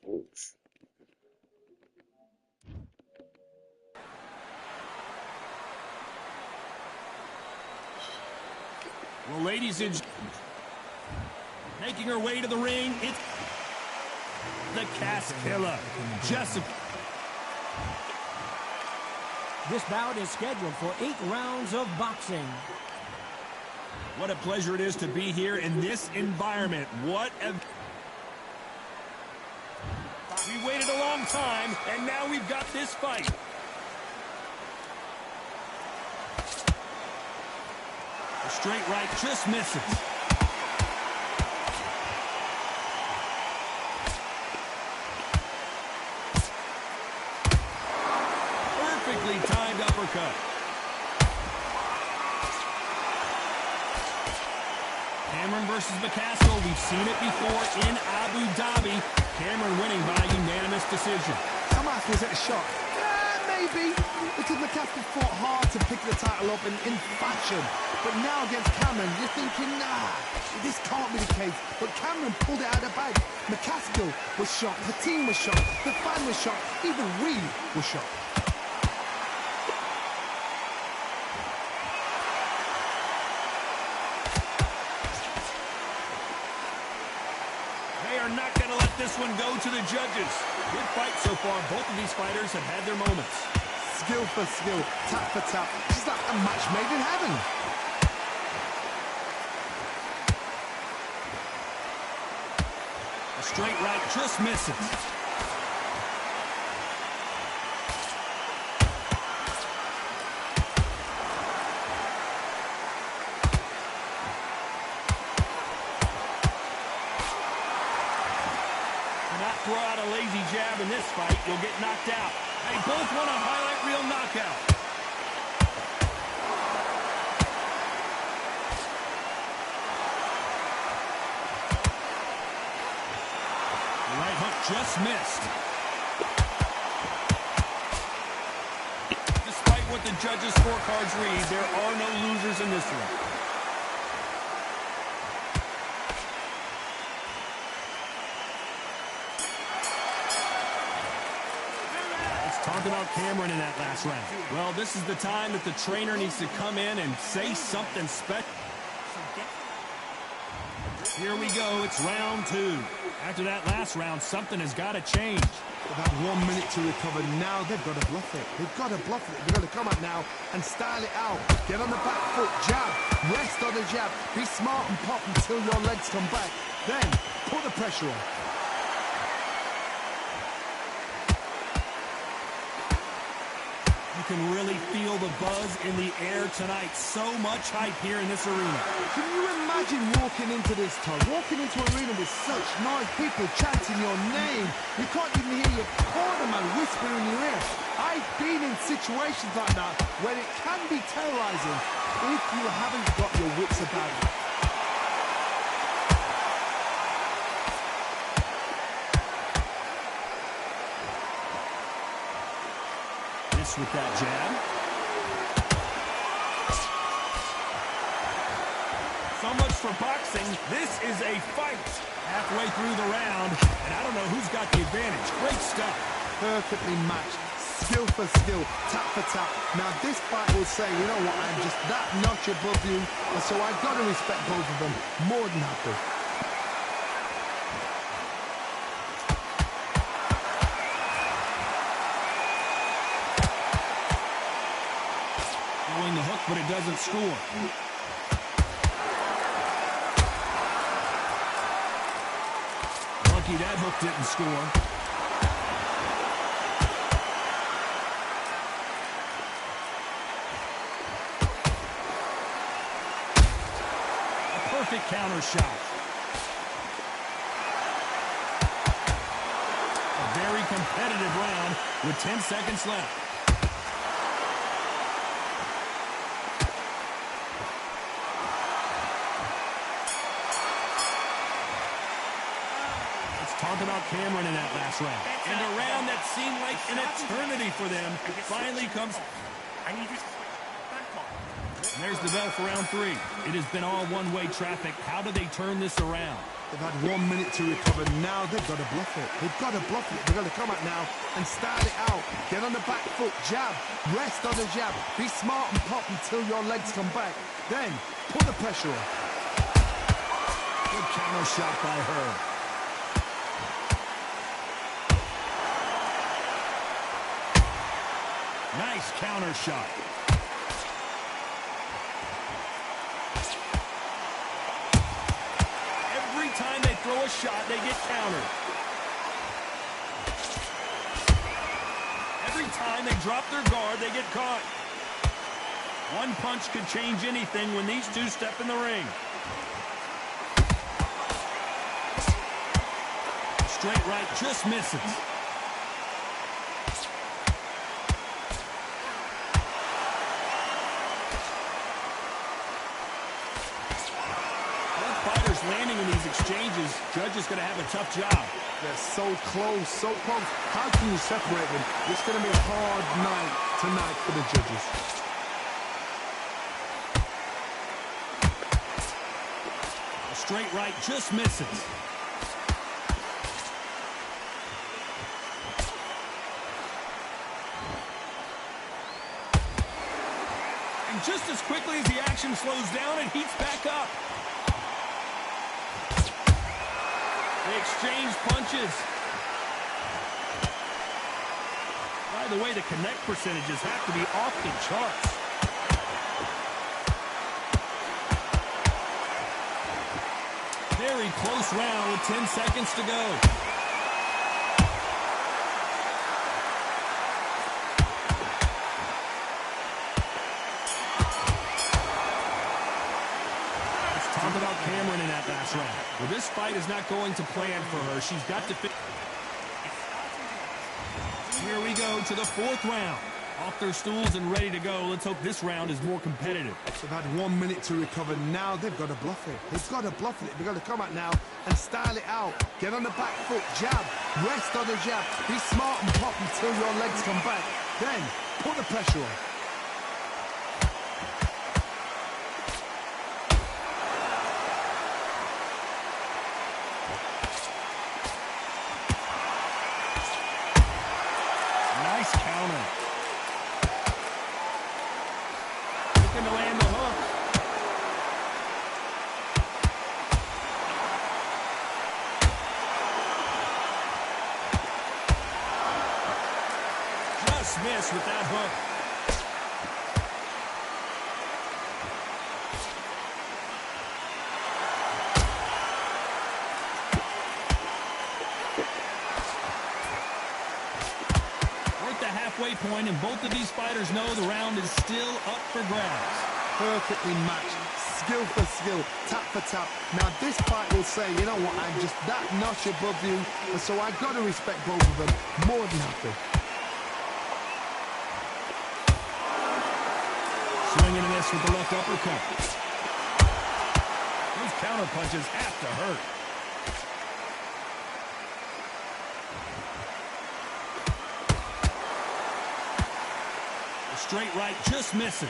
Well, ladies and making her way to the ring, it's the Cast Killer, Jessica. This bout is scheduled for 8 rounds of boxing. What a pleasure it is to be here in this environment. We waited a long time, and now we've got this fight. A straight right just misses. Perfectly timed uppercut. Cameron versus McCaskill. We've seen it before in Abu Dhabi. Cameron winning by unanimous decision. Hamas was it a shock? Maybe, because McCaskill fought hard to pick the title up in fashion. But now against Cameron, you're thinking, nah, this can't be the case. But Cameron pulled it out of the bag. McCaskill was shocked, the team was shocked, the fan was shocked, even we were shocked. They are not going to let this one go to the judges. Good fight so far. Both of these fighters have had their moments. Skill for skill, tap for tap. It's like a match made in heaven. A straight right just misses. Throw out a lazy jab in this fight, you'll get knocked out. They both want a highlight reel knockout. The right hook just missed. Despite what the judges' scorecards read, there are no losers in this one. Talk about Cameron in that last round. Well, this is the time that the trainer needs to come in and say something special. Here we go. It's round 2. After that last round, something has got to change. About 1 minute to recover. Now they've got to bluff it. They've got to bluff it. They've got to come up now and style it out. Get on the back foot, jab, rest on the jab. Be smart and pop until your legs come back. Then put the pressure on. You can really feel the buzz in the air tonight. So much hype here in this arena. Can you imagine walking into this time? Walking into an arena with such noise, people chanting your name. You can't even hear your cornerman whispering in your ear. I've been in situations like that where it can be terrorizing if you haven't got your wits about you. With that jab. So much for boxing. This is a fight. Halfway through the round, and I don't know who's got the advantage. Great stuff. Perfectly matched. Skill for skill, tap for tap. Now this fight will say, you know what, I'm just that notch above you, and so I've got to respect both of them more than happy. The hook, but it doesn't score. Lucky that hook didn't score. A perfect counter shot. A very competitive round with 10 seconds left. Talk about Cameron in that last round. And a round that seemed like an eternity for them finally comes. And there's the bell for round 3. It has been all one-way traffic. How do they turn this around? They've had 1 minute to recover. Now they've got to bluff it. They've got to bluff it. They've got to come out now and start it out. Get on the back foot, jab, rest on the jab. Be smart and pop until your legs come back. Then put the pressure on. Good counter shot by her. Nice counter shot. Every time they throw a shot, they get countered. Every time they drop their guard, they get caught. One punch could change anything when these two step in the ring. Straight right just misses. Landing in these exchanges, judge is going to have a tough job. They're so close, so close. How can you separate them? It's going to be a hard night tonight for the judges. A straight right just misses. And just as quickly as the action slows down, it heats back up. They exchange punches. By the way, the connect percentages have to be off the charts. Very close round with 10 seconds to go. Talk about Cameron in that last round. Well, this fight is not going to plan for her. She's got to fit. Here we go to the fourth round. Off their stools and ready to go. Let's hope this round is more competitive. They've had 1 minute to recover. Now they've got to bluff it. They've got to bluff it. They've got to come out now and style it out. Get on the back foot, jab, rest on the jab. Be smart and pop until your legs come back. Then put the pressure on. Counter. Looking to land the hook. Just missed with that hook. Halfway point, and both of these fighters know the round is still up for grabs. Perfectly matched, skill for skill, tap for tap. Now this fight will say, you know what, I'm just that notch above you, and so I've got to respect both of them more than happy. Swing and a miss with the left uppercut. Those counter punches have to hurt. Straight right just misses.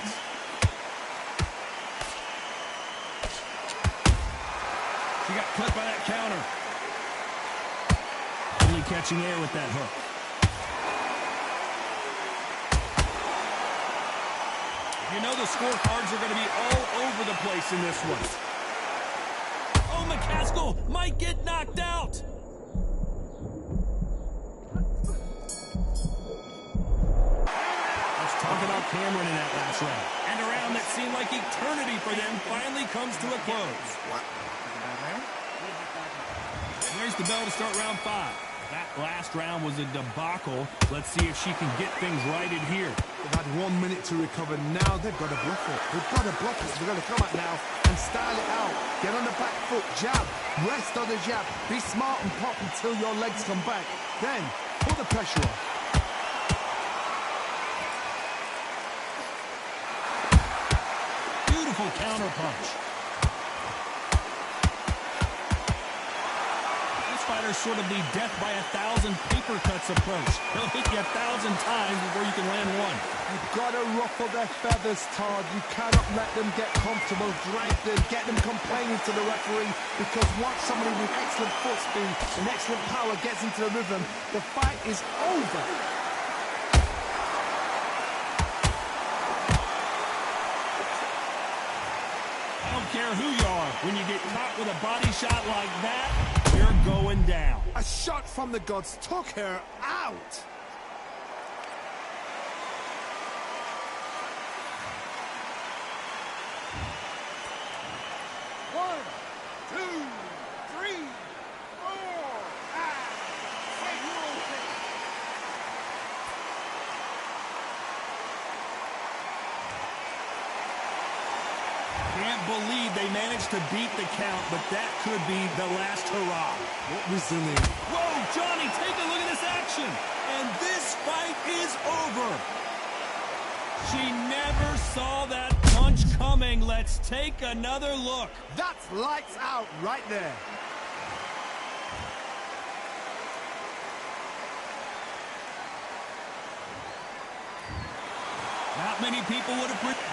She got clipped by that counter. Only catching air with that hook. You know the scorecards are going to be all over the place in this one. Oh, McCaskill might get knocked out. Talk about Cameron in that last round. And a round that seemed like eternity for them finally comes to a close. There's the bell to start round 5. That last round was a debacle. Let's see if she can get things righted here. They've had 1 minute to recover. Now they've got to bluff it. They've got to bluff it. They've got to come out now and style it out. Get on the back foot, jab, rest on the jab. Be smart and pop until your legs come back. Then put the pressure on. Counter punch. This fighter's sort of the death by 1,000 paper cuts approach. He'll hit you 1,000 times before you can land one. You've got to ruffle their feathers, Todd. You cannot let them get comfortable, drag them, get them complaining to the referee, because once somebody with excellent foot speed and excellent power gets into the rhythm, the fight is over. I don't care who you are. When you get caught with a body shot like that, you're going down. A shot from the gods took her out. One, two, three, four, five, six. Can't believe they managed to beat the count, but that could be the last hurrah. What resilience. Whoa, Johnny, take a look at this action. And this fight is over. She never saw that punch coming. Let's take another look. That's lights out right there. Not many people would have...